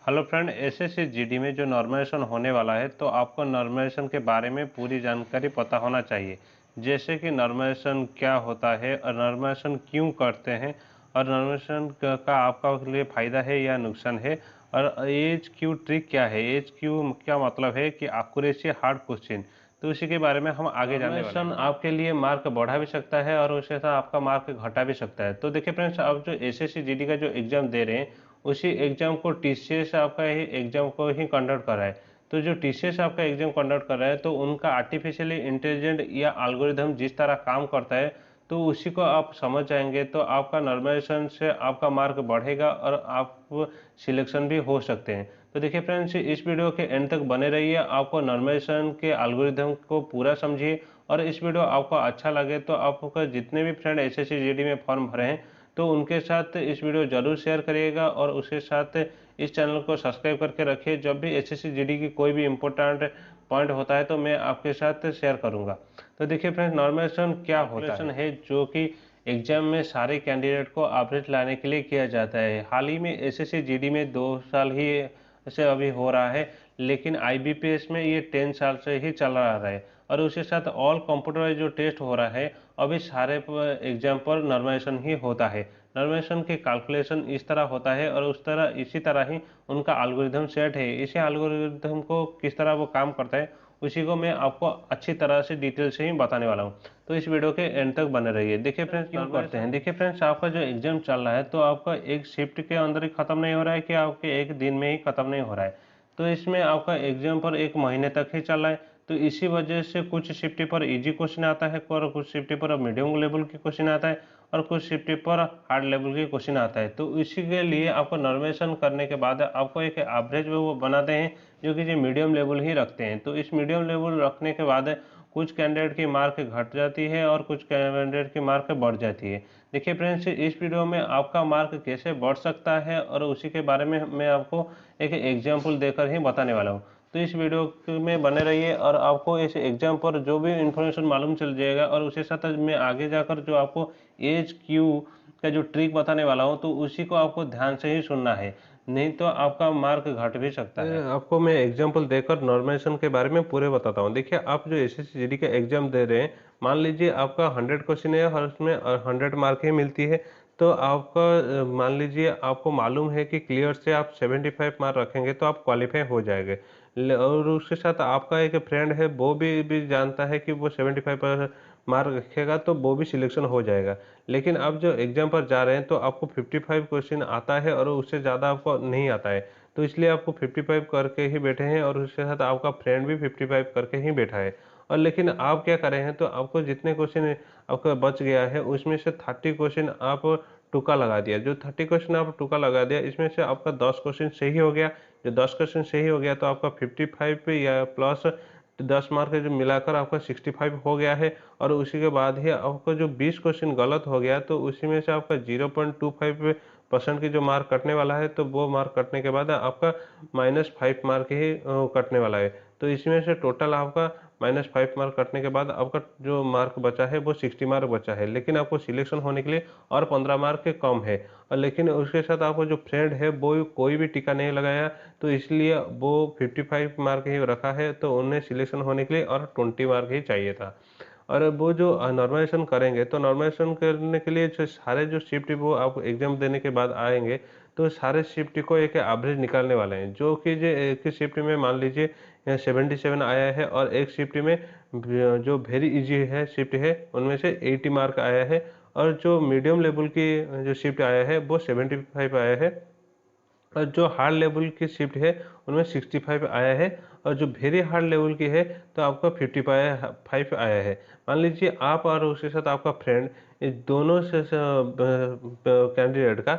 Hello friend, SSC GD में जो normalisation होने वाला है तो आपको नॉर्मलाइजेशन के बारे में पूरी जानकारी पता होना चाहिए। जैसे कि नॉर्मलाइजेशन क्या होता है और नॉर्मलाइजेशन क्यों करते हैं और नॉर्मलाइजेशन का आपका लिए फ़ायदा है या नुकसान है, और एच क्यू ट्रिक क्या है। एच क्यू क्या मतलब है कि एक्यूरेसी हार्ड क्वेश्चन। तो इसी के बारे में हम आगे जाने वाले हैं। आपके लिए मार्क बढ़ा भी सकता है और उसके साथ आपका मार्क घटा भी सकता है। तो देखिए फ्रेंड्स, आप जो एसएससी जीडी का जो एग्ज़ाम दे रहे हैं उसी एग्जाम को टीसीएस आपका ही एग्जाम को ही कंडक्ट कर रहा है। तो जो टीसीएस आपका एग्जाम कंडक्ट कर रहा है तो उनका आर्टिफिशियली इंटेलिजेंट या एल्गोरिथम जिस तरह काम करता है तो उसी को आप समझ जाएंगे तो आपका नॉर्मलाइजेशन से आपका मार्क बढ़ेगा और आप सिलेक्शन भी हो सकते हैं। तो देखिए फ्रेंड्स, इस वीडियो के एंड तक बने रहिए, आपको नॉर्मलाइजेशन के एल्गोरिथम को पूरा समझिए। और इस वीडियो आपको अच्छा लगे तो आपका जितने भी फ्रेंड एसएससी जीडी में फॉर्म भरे हैं तो उनके साथ इस वीडियो जरूर शेयर करिएगा और उसके साथ इस चैनल को सब्सक्राइब करके रखिए। जब भी एसएससी जीडी की कोई भी इम्पोर्टेंट पॉइंट होता है तो मैं आपके साथ शेयर करूंगा। तो देखिए फ्रेंड्स, नॉर्मलाइजेशन क्या होता है जो कि एग्जाम में सारे कैंडिडेट को एवरेज लाने के लिए किया जाता है। हाल ही में एसएससी जीडी में 2 साल ही से अभी हो रहा है, लेकिन आईबीपीएस में ये 10 साल से ही चल रहा है। और उसके साथ ऑल कंप्यूटराइज जो टेस्ट हो रहा है अभी सारे एग्जाम पर नॉर्मलाइजेशन ही होता है। नॉर्मलाइजेशन के कैलकुलेशन इस तरह होता है और उस तरह इसी तरह ही उनका एल्गोरिथम सेट है। इसी एल्गोरिथम को किस तरह वो काम करता है उसी को मैं आपको अच्छी तरह से डिटेल से ही बताने वाला हूँ। तो इस वीडियो के एंड तक बने रहिए। देखिए फ्रेंड्स, क्यों करते हैं। देखिए फ्रेंड्स, आपका जो एग्जाम चल रहा है तो आपका एक शिफ्ट के अंदर ही खत्म नहीं हो रहा है कि आपके एक दिन में ही खत्म नहीं हो रहा है। तो इसमें आपका एग्जाम पर 1 महीने तक ही चल रहा है। तो इसी वजह से कुछ शिफ्ट पर इजी क्वेश्चन आता है और कुछ शिफ्ट पर मीडियम लेवल के क्वेश्चन आता है और कुछ शिफ्ट पर हार्ड लेवल के क्वेश्चन आता है। तो इसी के लिए आपको नॉर्मलाइजेशन करने के बाद आपको एक एवरेज वो बनाते हैं जो कि मीडियम लेवल ही रखते हैं। तो इस मीडियम लेवल रखने के बाद कुछ कैंडिडेट की मार्क घट जाती है और कुछ कैंडिडेट की मार्क बढ़ जाती है। देखिए फ्रेंड्स, इस वीडियो में आपका मार्क कैसे बढ़ सकता है और उसी के बारे में मैं आपको एक एग्जाम्पल देकर ही बताने वाला हूँ। तो इस वीडियो में बने रहिए और आपको इस एग्जाम पर जो भी इंफॉर्मेशन मालूम चल जाएगा और उसके साथ मैं आगे जाकर जो आपको एच क्यू का जो ट्रिक बताने वाला हूँ तो उसी को आपको ध्यान से ही सुनना है, नहीं तो आपका मार्क घट भी सकता है। आपको मैं एग्जाम्पल देकर नॉर्मलाइजेशन के बारे में पूरे बताता हूँ। देखिए, आप जो एसएससी जीडी का एग्जाम दे रहे हैं, मान लीजिए आपका 100 क्वेश्चन है और उसमें 100 मार्क ही मिलती है। तो आपका मान लीजिए आपको मालूम है कि क्लियर से आप 75 मार्क रखेंगे तो आप क्वालिफाई हो जाएंगे। और उसके साथ आपका एक फ्रेंड है वो भी जानता है कि वो 75 मार्क रखेगा तो वो भी सिलेक्शन हो जाएगा। लेकिन आप जो एग्जाम पर जा रहे हैं तो आपको 55 क्वेश्चन आता है और उससे ज़्यादा आपको नहीं आता है। तो इसलिए आपको 55 करके ही बैठे हैं और उसके साथ आपका फ्रेंड भी 55 करके ही बैठा है। और लेकिन आप क्या कर रहे हैं, तो आपको जितने क्वेश्चन आपका बच गया है उसमें से 30 क्वेश्चन आप तुक्का लगा दिया। जो 30 क्वेश्चन आप तुक्का लगा दिया इसमें से आपका 10 क्वेश्चन सही हो गया। जो 10 क्वेश्चन सही हो गया तो आपका 55 या प्लस 10 मार्क जो मिलाकर आपका 65 हो गया है। और उसी के बाद ही आपका जो 20 क्वेश्चन गलत हो गया तो उसी में से आपका 0.25% की जो मार्क कटने वाला है। तो वो मार्क कटने के बाद आपका -5 मार्क ही कटने वाला है। तो इसमें से टोटल आपका -5 मार्क कटने के बाद आपका जो मार्क बचा है वो 60 मार्क बचा है। लेकिन आपको सिलेक्शन होने के लिए और 15 मार्क के कम है। और लेकिन उसके साथ आपको जो फ्रेंड है वो कोई भी टीका नहीं लगाया, तो इसलिए वो 55 मार्क ही रखा है। तो उन्हें सिलेक्शन होने के लिए और 20 मार्क ही चाहिए था। और वो जो नॉर्मलाइजेशन करेंगे तो नॉर्मलाइजेशन करने के लिए जो सारे जो शिफ्ट वो आप एग्जाम देने के बाद आएंगे तो सारे शिफ्ट को एक एवरेज निकालने वाले हैं। जो कि जो एक शिफ्ट में मान लीजिए 77 आया है और एक शिफ्ट में जो वेरी इजी है शिफ्ट है उनमें से 80 मार्क आया है। और जो मीडियम लेवल की जो शिफ्ट आया है वो 75 आया है। और जो हार्ड लेवल की शिफ्ट है उनमें 65 आया है। और जो वेरी हार्ड लेवल की है तो आपका 55 आया है। मान लीजिए आप और उसके साथ आपका फ्रेंड, इस दोनों से कैंडिडेट का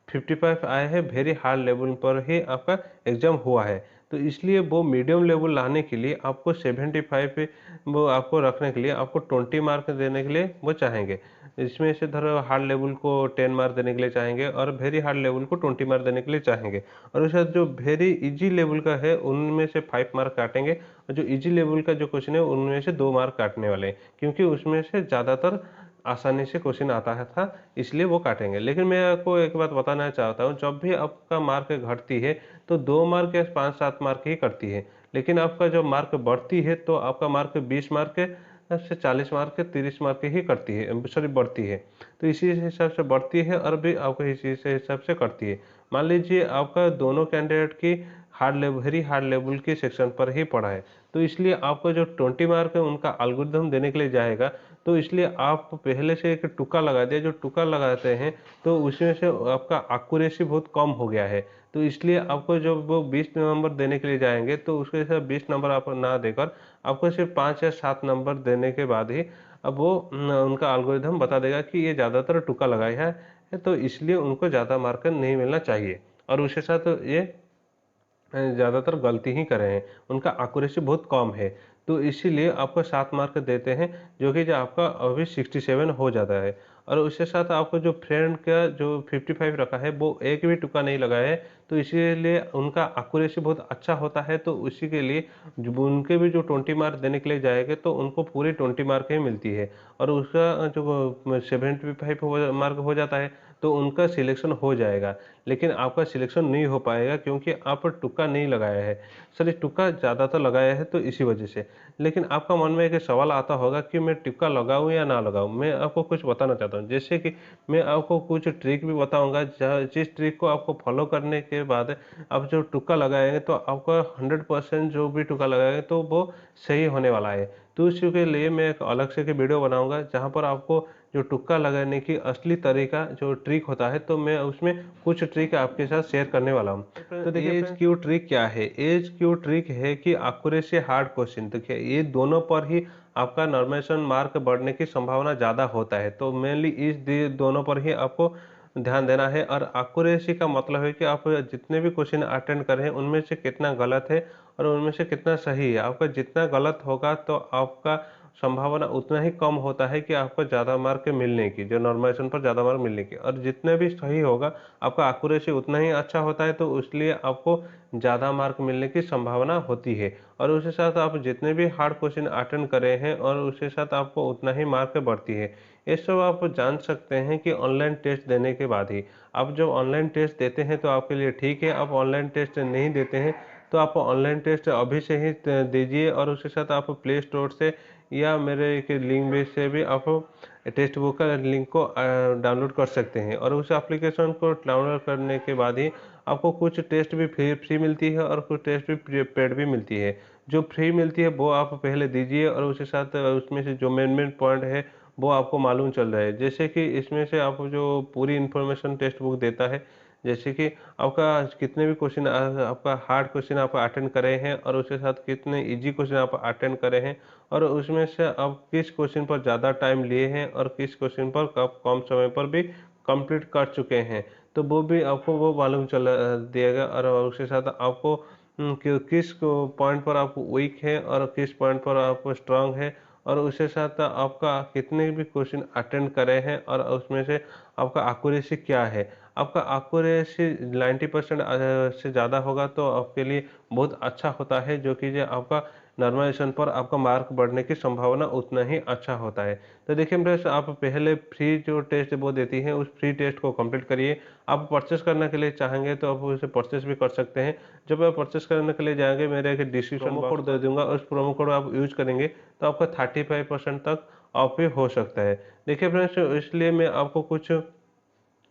55 आया है। वेरी हार्ड लेवल पर ही आपका एग्जाम हुआ है। तो इसलिए वो मीडियम लेवल लाने के लिए आपको 75 वो आपको रखने के लिए आपको 20 मार्क देने के लिए वो चाहेंगे। इसमें से धरो हार्ड लेवल को 10 मार्क देने के लिए चाहेंगे और वेरी हार्ड लेवल को 20 मार्क देने के लिए चाहेंगे। और उसके साथ जो वेरी इजी लेवल का है उनमें से 5 मार्क काटेंगे और जो इजी लेवल का जो क्वेश्चन है उनमें से 2 मार्क काटने वाले हैं, क्योंकि उसमें से ज़्यादातर आसानी से क्वेश्चन आता है था, इसलिए वो काटेंगे। लेकिन मैं आपको एक बात बताना चाहता हूँ, जब भी आपका मार्क घटती है तो 2 मार्क या 5-7 मार्क ही कटती है। लेकिन आपका जब मार्क बढ़ती है तो आपका मार्क 20 मार्क से 40 मार्क 30 मार्क ही करती है, सॉरी बढ़ती है। तो इसी हिसाब से बढ़ती है और भी आपको इसी से हिसाब से करती है। मान लीजिए आपका दोनों कैंडिडेट की hard level, very hard level के सेक्शन पर ही पड़ा है, तो इसलिए आपको जो 20 मार्क है उनका एल्गोरिथम देने के लिए जाएगा, तो इसलिए आप पहले से एक तुक्का लगा दिया। जो तुक्का लगाते हैं तो उसमें से आपका एक्यूरेसी बहुत कम हो गया है, तो इसलिए आपको जब वो 20 नंबर देने के लिए जाएंगे तो उसके साथ 20 नंबर आप ना देकर आपको सिर्फ 5 या 7 नंबर देने के बाद ही अब वो उनका एल्गोरिथम बता देगा कि ये ज़्यादातर तुक्का लगाया है, तो इसलिए उनको ज़्यादा मार्क नहीं मिलना चाहिए। और उसके साथ ये ज़्यादातर गलती ही करे हैं, उनका एक्यूरेसी बहुत कम है, तो इसीलिए आपको 7 मार्क देते हैं, जो कि जो आपका अभी 67 हो जाता है। और उसके साथ आपको जो फ्रेंड का जो 55 रखा है वो एक भी तुक्का नहीं लगाया है, तो इसीलिए उनका एक्यूरेसी बहुत अच्छा होता है, तो उसी के लिए उनके भी जो 20 मार्क देने के लिए जाएंगे तो उनको पूरी 20 मार्क ही मिलती है। और उसका जो 75 मार्क हो जाता है तो उनका सिलेक्शन हो जाएगा। लेकिन आपका सिलेक्शन नहीं हो पाएगा क्योंकि आप तुक्का नहीं लगाया है। सर, ये तुक्का ज़्यादातर लगाया है तो इसी वजह से। लेकिन आपका मन में एक सवाल आता होगा कि मैं तुक्का लगाऊं या ना लगाऊं। मैं आपको कुछ बताना चाहता हूं, जैसे कि मैं आपको कुछ ट्रिक भी बताऊंगा, जिस ट्रिक को आपको फॉलो करने के बाद आप जो तुक्का लगाएंगे तो आपका 100% जो भी तुक्का लगाएंगे तो वो सही होने वाला है। तो इसके लिए मैं एक अलग से वीडियो बनाऊंगा जहाँ पर आपको जो तुक्का लगाने की असली तरीका जो ट्रिक होता है, तो मैं उसमें कुछ ट्रिक आपके साथ शेयर करने वाला हूँ। तो देखिए एज क्यू ट्रिक क्या है। एज क्यू ट्रिक है कि एक्यूरेसी हार्ड क्वेश्चन, देखिए ये दोनों पर ही आपका नॉर्मेशन मार्क बढ़ने की संभावना ज़्यादा होता है, तो मेनली इस दोनों पर ही आपको ध्यान देना है। और एक्यूरेसी का मतलब है कि आप जितने भी क्वेश्चन अटेंड कर रहे हैं उनमें से कितना गलत है और उनमें से कितना सही है। आपका जितना गलत होगा तो आपका संभावना उतना ही कम होता है कि आपको ज़्यादा मार्क मिलने की, जो नॉर्मलाइजेशन पर ज़्यादा मार्क मिलने की। और जितने भी सही होगा आपका एक्यूरेसी उतना ही अच्छा होता है, तो इसलिए आपको ज़्यादा मार्क मिलने की संभावना होती है। और उसके साथ आप जितने भी हार्ड क्वेश्चन अटेंड करे हैं और उसके साथ आपको उतना ही मार्क बढ़ती है। ये सब आप जान सकते हैं कि ऑनलाइन टेस्ट देने के बाद ही। आप जब ऑनलाइन टेस्ट देते हैं तो आपके लिए ठीक है, आप ऑनलाइन टेस्ट नहीं देते हैं तो आप ऑनलाइन टेस्ट अभी से ही दीजिए। और उसके साथ आप प्ले स्टोर से या मेरे एक लिंक में से भी आप टेक्स्ट बुक का लिंक को डाउनलोड कर सकते हैं। और उस एप्लीकेशन को डाउनलोड करने के बाद ही आपको कुछ टेस्ट भी फ्री मिलती है और कुछ टेस्ट भी पेड भी मिलती है। जो फ्री मिलती है वो आप पहले दीजिए और उसके साथ उसमें से जो मेन मेन पॉइंट है वो आपको मालूम चल रहा है। जैसे कि इसमें से आप जो पूरी इन्फॉर्मेशन टेक्स्ट बुक देता है, जैसे कि आपका कितने भी क्वेश्चन आपका हार्ड क्वेश्चन आप अटेंड करे हैं और उसके साथ कितने इजी क्वेश्चन आप अटेंड करे हैं और उसमें से आप किस क्वेश्चन पर ज़्यादा टाइम लिए हैं और किस क्वेश्चन पर कम समय पर भी कंप्लीट कर चुके हैं, तो वो भी आपको वो मालूम चल दिएगा। और उसके साथ आपको किस पॉइंट पर आप वीक है और किस पॉइंट पर आप स्ट्रांग है और उसके साथ आपका कितने भी क्वेश्चन अटेंड करे हैं और उसमें से आपका एक्यूरेसी क्या है। आपका एक्यूरेसी 90% से ज़्यादा होगा तो आपके लिए बहुत अच्छा होता है, जो कि जो आपका नॉर्मलाइजेशन पर आपका मार्क बढ़ने की संभावना उतना ही अच्छा होता है। तो देखिए फ्रेंड्स, आप पहले फ्री जो टेस्ट वो देती हैं उस फ्री टेस्ट को कंप्लीट करिए। आप परचेस करने के लिए चाहेंगे तो आप उसे परचेस भी कर सकते हैं। जब आप परचेस करने के लिए जाएंगे मेरे एक डिस्क्रिप्शन कोड दे दूंगा, उस प्रोमो कोड आप यूज करेंगे तो आपका 35% तक ऑफ भी हो सकता है। देखिए फ्रेंड्स, इसलिए मैं आपको कुछ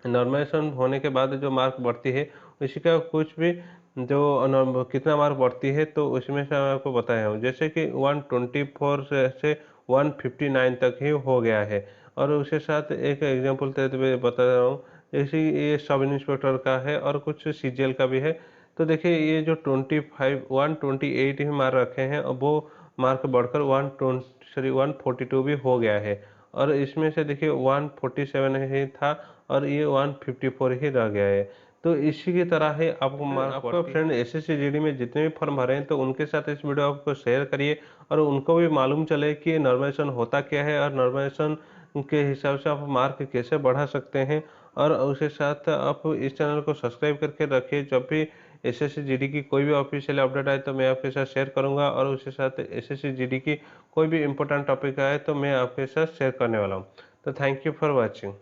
नॉर्मलाइजेशन होने के बाद जो मार्क बढ़ती है उसी का कुछ भी जो कितना मार्क बढ़ती है तो उसमें से मैं आपको बताया हूँ। जैसे कि 124 से 159 तक ही हो गया है। और उसके साथ एक एग्जांपल देते हुए बता रहा हूँ, जैसे ये सब इंस्पेक्टर का है और कुछ सीजीएल का भी है। तो देखिए ये जो 128 ही मार्क रखे हैं और वो मार्क बढ़कर 142 भी हो गया है। और इसमें से देखिए 147 ही था और ये 154 ही रह गया है। तो इसी की तरह ही आपको मार्क आपका फ्रेंड एसएससी जीडी में जितने भी फॉर्म भरे हैं तो उनके साथ इस वीडियो आपको शेयर करिए और उनको भी मालूम चले कि नॉर्मलाइजेशन होता क्या है और नॉर्मलाइजेशन के हिसाब से आप मार्क कैसे बढ़ा सकते हैं। और उसके साथ आप इस चैनल को सब्सक्राइब करके रखिए। जब भी एसएससी जीडी की कोई भी ऑफिशियल अपडेट आए तो मैं आपके साथ शेयर करूंगा और उसके साथ एसएससी जीडी की कोई भी इंपॉर्टेंट टॉपिक आए तो मैं आपके साथ शेयर करने वाला हूँ। तो थैंक यू फॉर वॉचिंग।